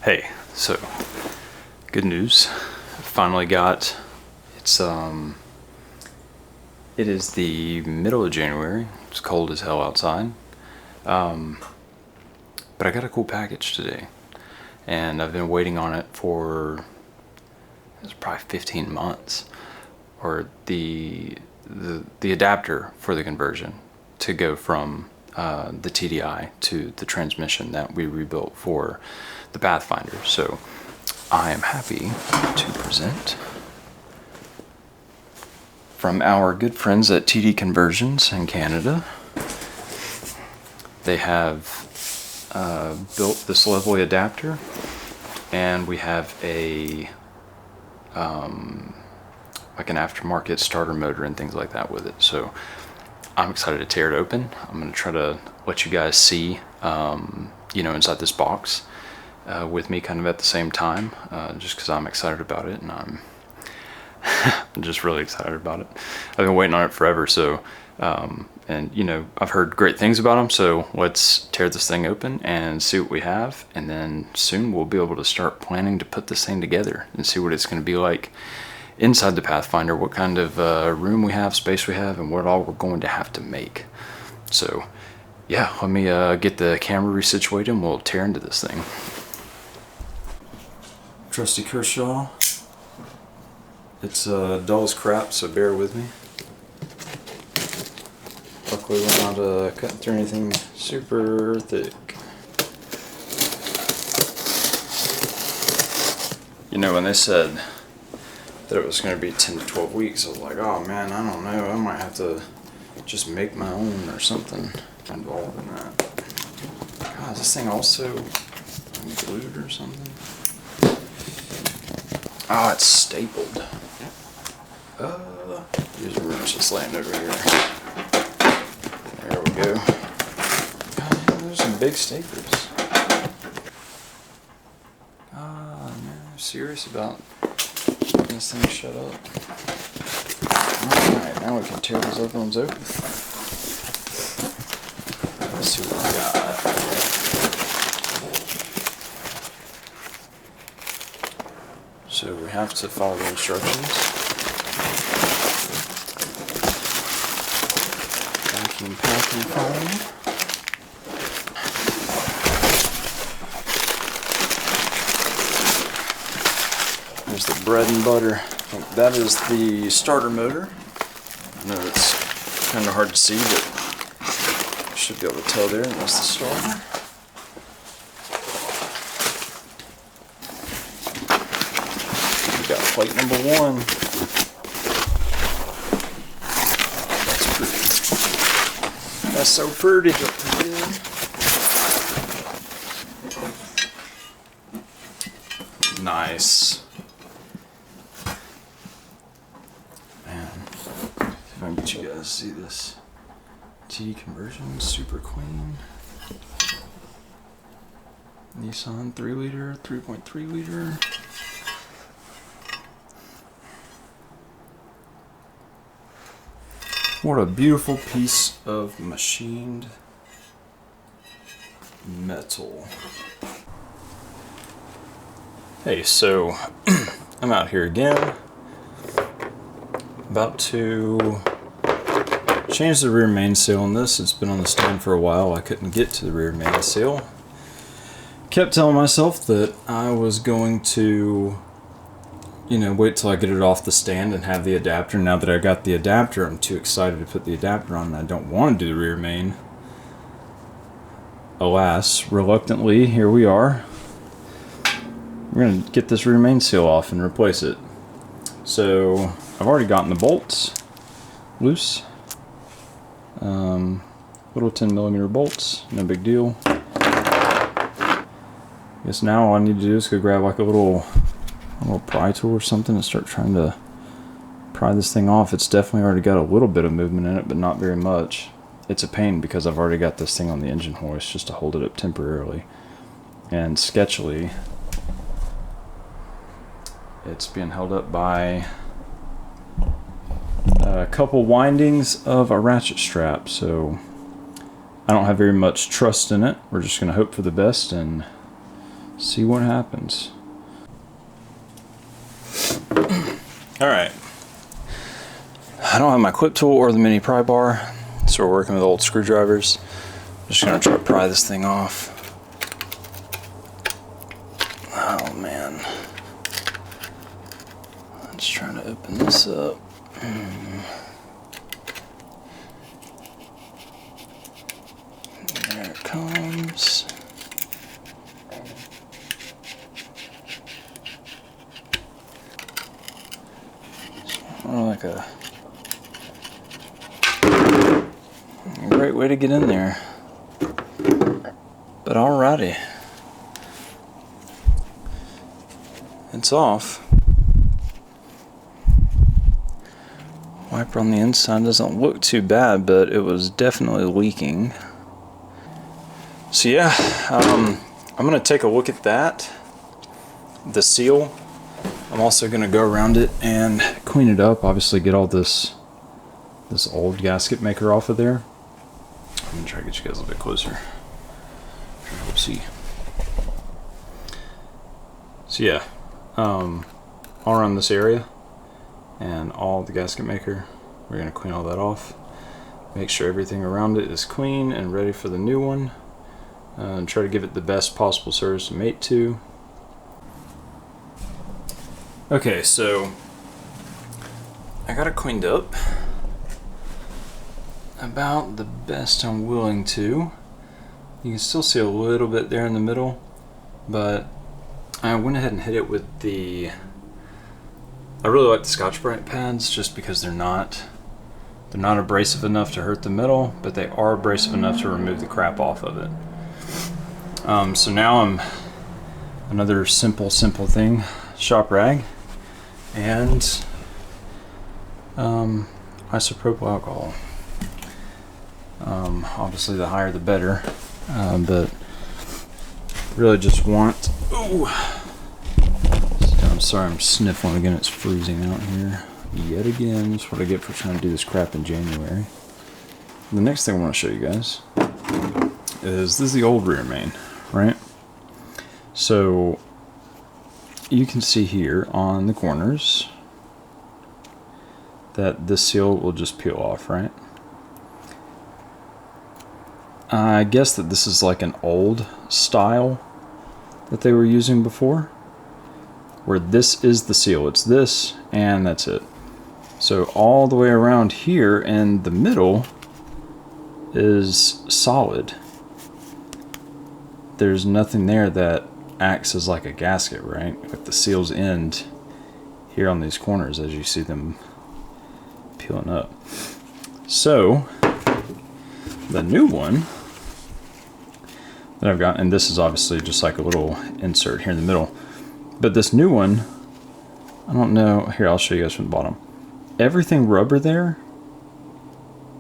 Hey, so good news. Finally got it is the middle of January. It's cold as hell outside. But I got a cool package today, and I've been waiting on it for it's probably 15 months, or the adapter for the conversion to go from the TDI to the transmission that we rebuilt for the Pathfinder. So I am happy to present from our good friends at TDConversions in Canada. They have built this lovely adapter, and we have a like an aftermarket starter motor and things like that with it. So I'm excited to tear it open. I'm going to try to let you guys see, inside this box with me kind of at the same time, just because I'm excited about it, and I'm just really excited about it. I've been waiting on it forever, so I've heard great things about them, so let's tear this thing open and see what we have, and then soon we'll be able to start planning to put this thing together and see what it's going to be like inside the Pathfinder, what kind of room we have, space we have, and what all we're going to have to make. So yeah, let me get the camera resituated and we'll tear into this thing. Trusty Kershaw. It's dull as crap, so bear with me. Luckily we're not cutting through anything super thick. When they said that it was going to be 10 to 12 weeks, I was like, oh man, I don't know, I might have to just make my own or something involved in that. God, is this thing also glued or something? Oh, it's stapled. Here's a wrench that's laying over here. There we go. God, there's some big staplers. God, man, I'm serious about getting this thing shut up. Alright, now we can tear these other ones open. Let's see what we got. So we have to follow the instructions. Vacuum packing foam. There's the bread and butter. That is the starter motor. I know it's kind of hard to see, but you should be able to tell there. That's the starter. We got plate number 1. That's pretty. That's so pretty. Nice. Man, if I can get you guys to see this. TDConversions Super Queen. Nissan 3 liter, 3.3 liter. What a beautiful piece of machined metal. Hey, so I'm out here again, about to change the rear mainsail on this. It's been on the stand for a while. I couldn't get to the rear mainsail. Kept telling myself that I was going to wait till I get it off the stand and have the adapter. Now that I got the adapter, I'm too excited to put the adapter on, and I don't want to do the rear main. Alas, reluctantly, here we are. We're going to get this rear mainsail off and replace it. So I've already gotten the bolts loose. Little 10mm bolts, no big deal. I guess now all I need to do is go grab like a little pry tool or something and start trying to pry this thing off. It's definitely already got a little bit of movement in it, but not very much. It's a pain because I've already got this thing on the engine hoist just to hold it up temporarily. And sketchily, it's being held up by a couple windings of a ratchet strap, so I don't have very much trust in it. We're just going to hope for the best and See what happens. Alright. I don't have my clip tool or the mini pry bar, so we're working with old screwdrivers. I'm just gonna try to pry this thing off. Oh man. Let's try to open this up. There it comes. Like a great way to get in there. But alrighty. It's off. Wiper on the inside doesn't look too bad, but it was definitely leaking. So yeah, I'm gonna take a look at that. The seal. I'm also gonna go around it and clean it up. Obviously get all this old gasket maker off of there. I'm gonna try to get you guys a little bit closer. See. So yeah, all around this area and all the gasket maker, we're gonna clean all that off. Make sure everything around it is clean and ready for the new one. And try to give it the best possible service to mate to. Okay, so I got it cleaned up about the best I'm willing to. You can still see a little bit there in the middle, but I went ahead and hit it with the, I really like the Scotch-Brite pads just because they're not abrasive enough to hurt the metal, but they are abrasive enough to remove the crap off of it. So now I'm another simple thing, shop rag and isopropyl alcohol. Obviously the higher the better, but really just want, ooh, I'm sorry I'm sniffling again, it's freezing out here yet again. That's what I get for trying to do this crap in January. The next thing I want to show you guys is, this is the old rear main, right? So you can see here on the corners that this seal will just peel off, right? I guess that this is like an old style that they were using before, where this is the seal. It's this and that's it. So all the way around here in the middle is solid. There's nothing there that acts as like a gasket, right? With the seals end here on these corners as you see them peeling up. So the new one that I've got, and this is obviously just like a little insert here in the middle, but this new one, I don't know, here I'll show you guys from the bottom. Everything rubber there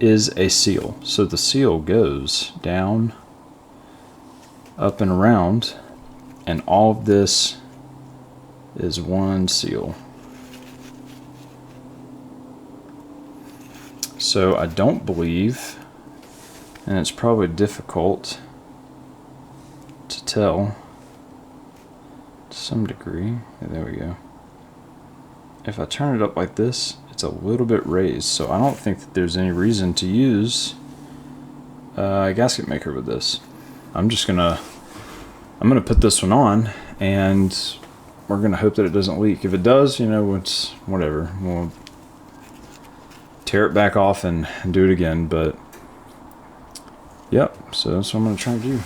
is a seal. So the seal goes down, up and around, and all of this is one seal. So I don't believe, and it's probably difficult to tell to some degree. Yeah, there we go. If I turn it up like this, it's a little bit raised, so I don't think that there's any reason to use a gasket maker with this. I'm gonna put this one on, and we're gonna hope that it doesn't leak. If it does, you know, it's whatever. We'll tear it back off and do it again. But yep, so that's what I'm gonna try to do.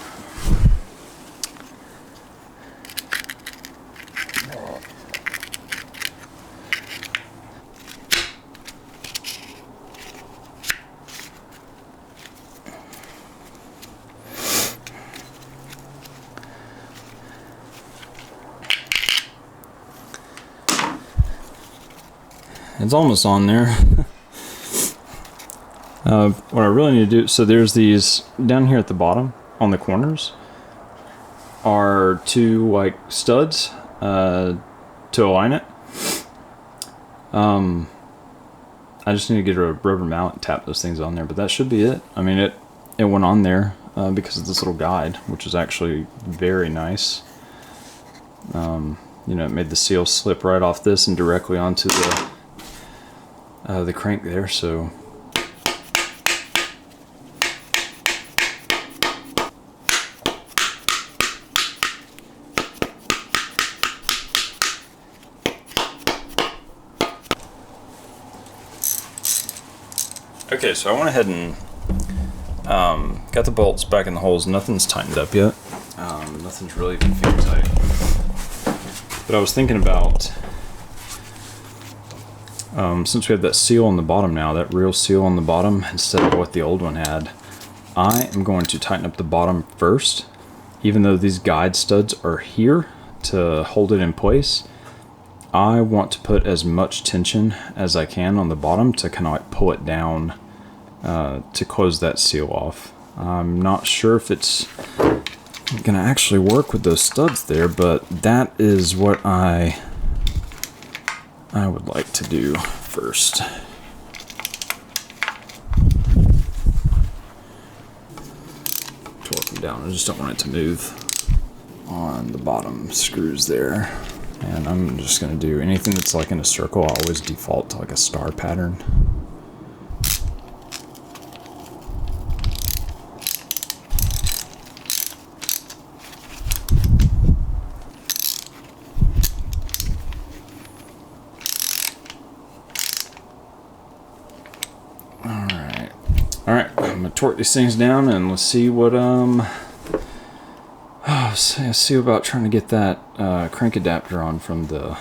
It's almost on there. What I really need to do, so there's these down here at the bottom on the corners are two like studs to align it. I just need to get a rubber mallet and tap those things on there, but that should be it. I mean, it went on there because of this little guide, which is actually very nice. You know, it made the seal slip right off this and directly onto the crank there. So okay, so I went ahead and got the bolts back in the holes. Nothing's tightened up yet. Nothing's really even finger tight. But I was thinking about, since we have that seal on the bottom now, that real seal on the bottom, instead of what the old one had, I am going to tighten up the bottom first. Even though these guide studs are here to hold it in place, I want to put as much tension as I can on the bottom to kind of like pull it down to close that seal off. I'm not sure if it's gonna actually work with those studs there, but that is what I would like to do first. Torque them down. I just don't want it to move on the bottom screws there. And I'm just gonna do anything that's like in a circle. I always default to like a star pattern. All right, I'm gonna torque these things down and let's see what see about trying to get that crank adapter on from the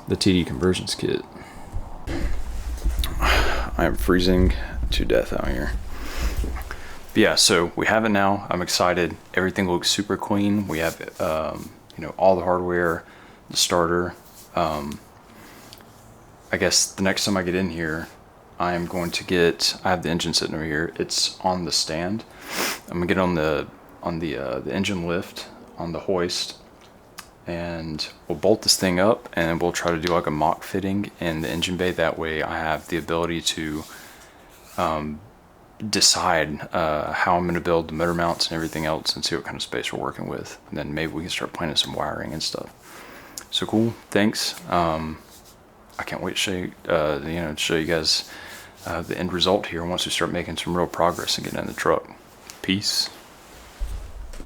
TDConversions kit. I am freezing to death out here. But yeah, so we have it now. I'm excited. Everything looks super clean. We have you know, all the hardware, the starter. I guess the next time I get in here, I am going to get, I have the engine sitting over here. It's on the stand. I'm gonna get on the engine lift on the hoist, and we'll bolt this thing up and we'll try to do like a mock fitting in the engine bay. That way I have the ability to decide how I'm gonna build the motor mounts and everything else and see what kind of space we're working with. And then maybe we can start planning some wiring and stuff. So cool, thanks. I can't wait to show you, to show you guys the end result here once we start making some real progress and getting in the truck. Peace.